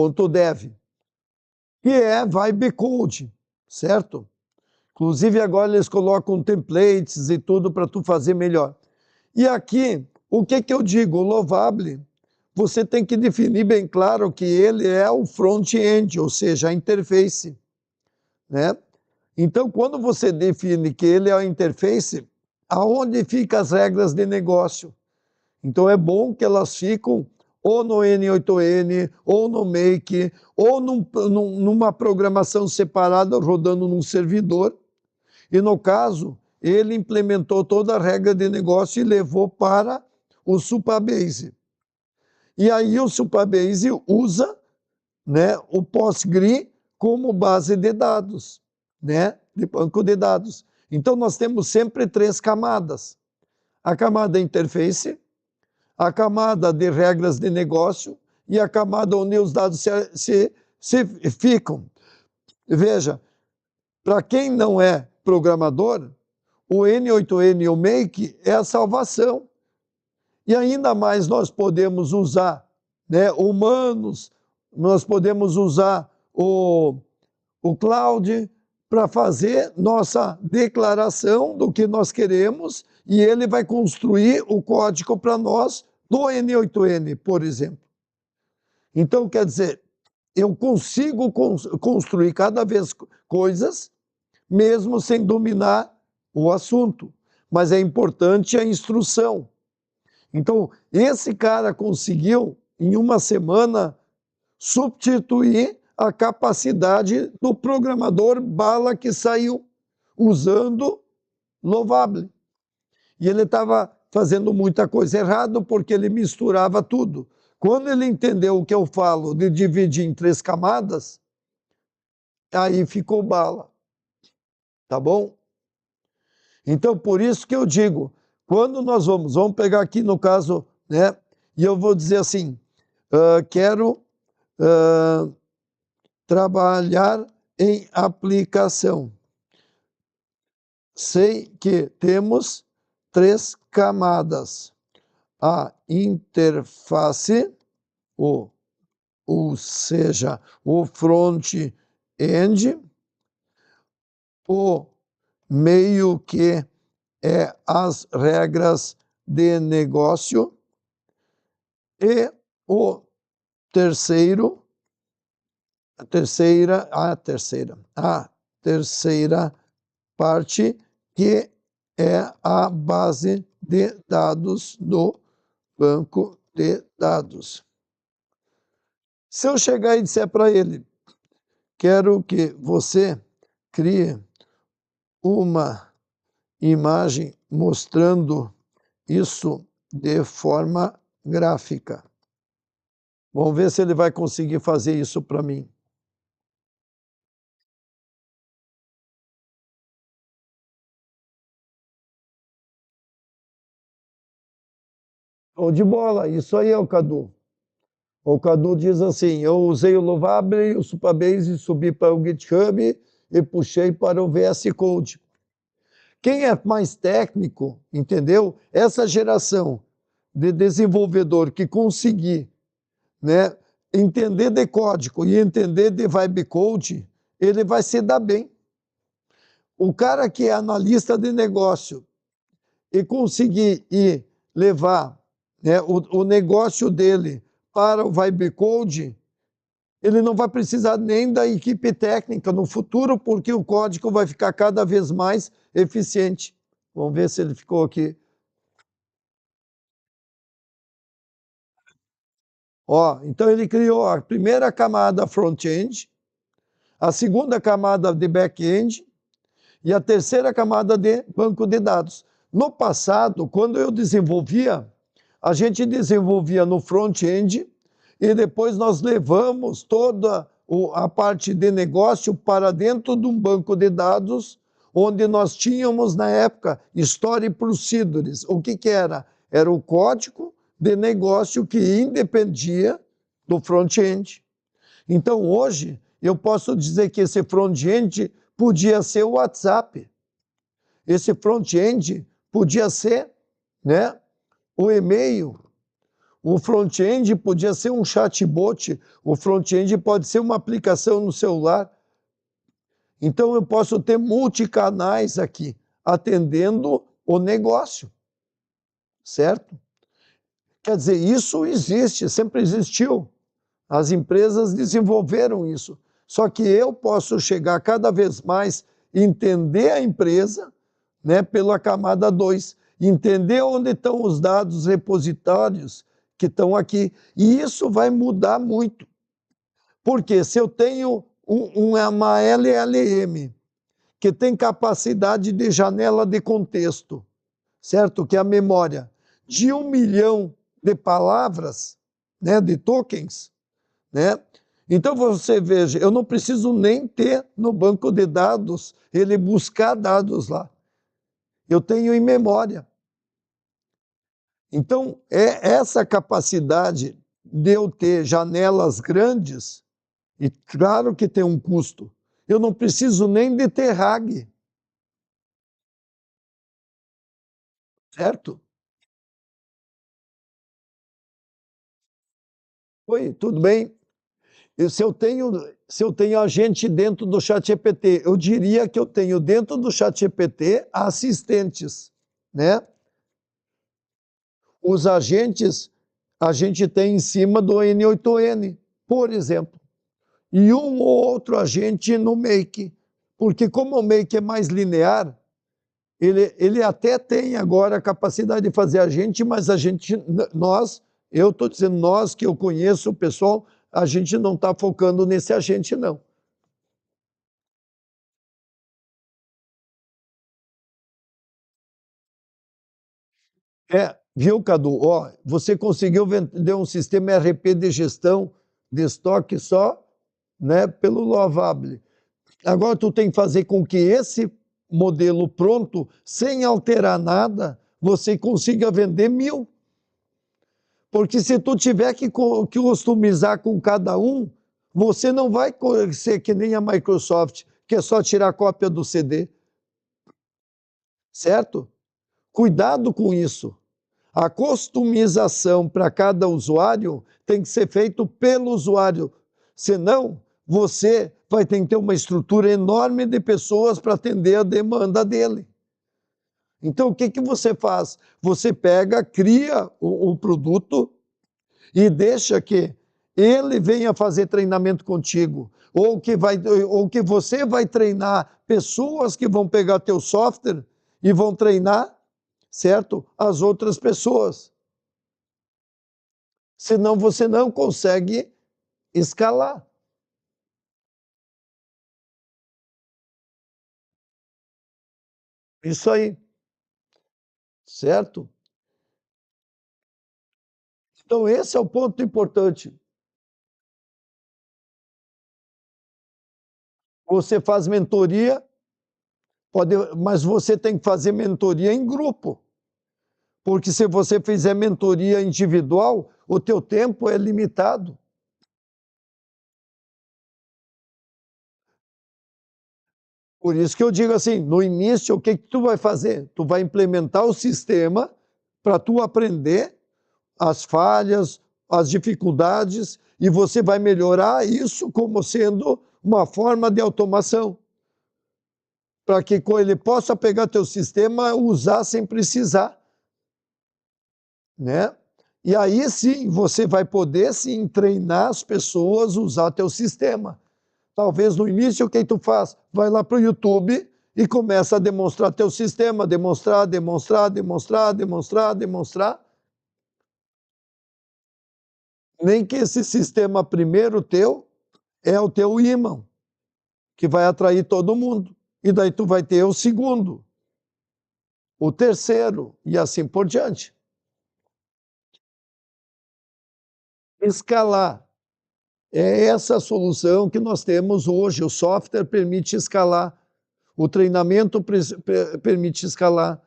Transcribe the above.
.dev, que é Vibe Code, certo? Inclusive agora eles colocam templates e tudo para tu fazer melhor. E aqui, o que eu digo? O Lovable, você tem que definir bem claro que ele é o front-end, ou seja, a interface, né? Então, quando você define que ele é a interface, aonde ficam as regras de negócio? Então, é bom que elas ficam ou no N8N, ou no Make, ou numa programação separada rodando num servidor. E, no caso, ele implementou toda a regra de negócio e levou para o Supabase. E aí o Supabase usa, né, o Postgre como base de dados, né, de banco de dados. Então, nós temos sempre 3 camadas. A camada interface, a camada de regras de negócio e a camada onde os dados se ficam. Veja, para quem não é programador, o N8N e o Make é a salvação. E ainda mais nós podemos usar, né, humanos, nós podemos usar o Cloud para fazer nossa declaração do que nós queremos e ele vai construir o código para nós do N8N, por exemplo. Então, quer dizer, eu consigo construir cada vez coisas, mesmo sem dominar o assunto, mas é importante a instrução. Então, esse cara conseguiu, em uma semana, substituir a capacidade do programador bala que saiu usando Lovable. E ele estava fazendo muita coisa errada porque ele misturava tudo. Quando ele entendeu o que eu falo de dividir em 3 camadas, aí ficou bala. Tá bom? Então, por isso que eu digo, quando nós vamos pegar aqui no caso, né, e eu vou dizer assim, quero trabalhar em aplicação. Sei que temos 3 camadas. A interface, ou seja, o front-end, o meio que é as regras de negócio e o terceiro, a terceira parte, que é a base de dados do banco de dados. Se eu chegar e disser para ele, quero que você crie uma imagem mostrando isso de forma gráfica. Vamos ver se ele vai conseguir fazer isso para mim. Ou de bola, isso aí é o Cadu. O Cadu diz assim, eu usei o Lovable, o Supabase, subi para o GitHub e puxei para o VS Code. Quem é mais técnico, entendeu? Essa geração de desenvolvedor que conseguir, né, entender de código e entender de Vibe Code, ele vai se dar bem. O cara que é analista de negócio e conseguir levar, né, o negócio dele para o Vibe Code, ele não vai precisar nem da equipe técnica no futuro, porque o código vai ficar cada vez mais eficiente. Vamos ver se ele ficou aqui. Ó, então ele criou a primeira camada front-end, a segunda camada de back-end e a terceira camada de banco de dados. No passado, quando eu desenvolvia, a gente desenvolvia no front-end e depois nós levamos toda a parte de negócio para dentro de um banco de dados, onde nós tínhamos, na época, Story Procedures. O que era? Era o código de negócio que independia do front-end. Então, hoje, eu posso dizer que esse front-end podia ser o WhatsApp. Esse front-end podia ser, né, o e-mail. O front-end podia ser um chatbot, o front-end pode ser uma aplicação no celular. Então eu posso ter multicanais aqui, atendendo o negócio, certo? Quer dizer, isso existe, sempre existiu. As empresas desenvolveram isso. Só que eu posso chegar cada vez mais, entender a empresa, né, pela camada 2, entender onde estão os dados repositórios que estão aqui. E isso vai mudar muito. Porque se eu tenho uma LLM que tem capacidade de janela de contexto, certo? Que é a memória de 1 milhão de palavras, né, de tokens, né? Então você veja, eu não preciso nem ter no banco de dados ele buscar dados lá. Eu tenho em memória. Então, é essa capacidade de eu ter janelas grandes, e claro que tem um custo. Eu não preciso nem de ter RAG, certo? Oi, tudo bem? Se eu tenho agente dentro do ChatGPT, eu diria que eu tenho dentro do ChatGPT assistentes, né? Os agentes a gente tem em cima do N8N, por exemplo, e um ou outro agente no Make, porque como o Make é mais linear, ele até tem agora a capacidade de fazer agente, mas eu estou dizendo nós que eu conheço o pessoal, a gente não está focando nesse agente, não. Viu, Cadu? Ó, você conseguiu vender um sistema ERP de gestão de estoque só, né, pelo Lovable. Agora tu tem que fazer com que esse modelo pronto, sem alterar nada, você consiga vender 1.000. Porque se tu tiver que customizar com cada um, você não vai ser que nem a Microsoft, que é só tirar cópia do CD, certo? Cuidado com isso. A customização para cada usuário tem que ser feito pelo usuário, senão você vai ter que ter uma estrutura enorme de pessoas para atender a demanda dele. Então, o que, que você faz? Você pega, cria o produto e deixa que ele venha fazer treinamento contigo, ou que você vai treinar pessoas que vão pegar teu software e vão treinar, certo? As outras pessoas. Senão você não consegue escalar. Isso aí, certo? Então esse é o ponto importante. Você faz mentoria, mas você tem que fazer mentoria em grupo. Porque se você fizer mentoria individual, o teu tempo é limitado. Por isso que eu digo assim, no início, o que que tu vai fazer? Tu vai implementar o sistema para tu aprender as falhas, as dificuldades, e você vai melhorar isso como sendo uma forma de automação, para que ele possa pegar teu sistema e usar sem precisar, né? E aí sim, você vai poder sim treinar as pessoas a usar teu sistema. Talvez no início o que tu faz? Vai lá para o YouTube e começa a demonstrar teu sistema, demonstrar, nem que esse sistema primeiro teu é o teu ímã, que vai atrair todo mundo. E daí tu vai ter o segundo, o terceiro, e assim por diante. Escalar. É essa a solução que nós temos hoje. O software permite escalar, o treinamento permite escalar,